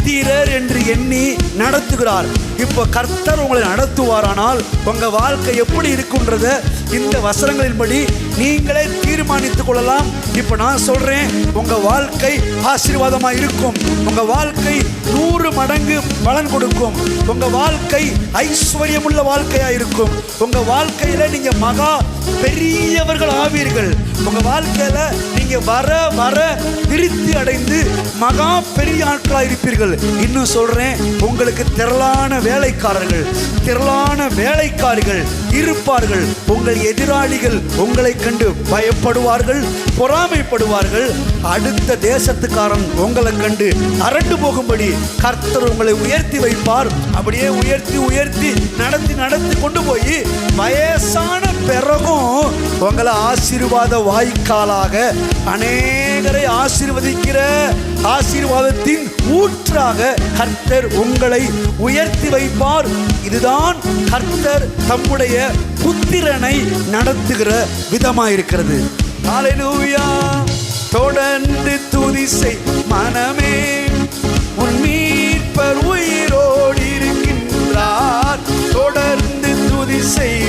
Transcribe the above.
புத்திரர் என்று எண்ணி நடத்துகிறார். இப்போ கர்த்தர் உங்களை நடத்துவாரானால் உங்க வாழ்க்கை எப்படி இருக்குன்றத இந்த வசனங்களின்படி நீங்களே தீர்மானித்துக் கொள்ளலாம். இப்போ நான் சொல்றேன், உங்க வாழ்க்கை ஆசீர்வாதமா இருக்கும். உங்க வாழ்க்கை 100 மடங்கு பலன் கொடுக்கும். உங்க வாழ்க்கை ஐஸ்வர்யமுள்ள வாழ்க்கையா இருக்கும். உங்க வாழ்க்கையில நீங்க மகா பெரியவர்கள் ஆவீர்கள். உங்க வாழ்க்கையில நீங்க வர வர விருத்தி அடைந்து மகா பெரிய ஆட்களா இருப்பீர்கள். இன்னும் சொல்றேன், உங்களுக்கு திரளான வேலைக்காரர்கள், திரளான வேலைக்காரிகள் இருப்பார்கள். உங்கள் எதிராளிகள் உங்களை கண்டு பயப்படுவார்கள், பொறாமைப்படுவார்கள். அடுத்த தேசத்துக்காரன் உங்களை கண்டு அரண்டு போகும்படி கர்த்தர் உங்களை உயர்த்தி வைப்பார். அப்படியே உயர்த்தி உயர்த்தி நடத்தி நடத்தி கொண்டு போய் வயசான பிறகும் உங்களை ஆசீர்வாத வாய்க்காலாக அநேகரை ஆசீர்வதிக்கிற ஆசீர்வாதத்தின் ஊற்றாக கர்த்தர் உங்களை உயர்த்தி வைப்பார். இதுதான் கர்த்தர் தம்முடைய புத்திரனை நடத்துகிற விதமாயிருக்கிறது. ஹல்லேலூயா. தொடர்ந்து துதி செய் மனமே, உன் மீட்பர் உயிரோடு இருக்கின்றார். தொடர்ந்து துதி செய்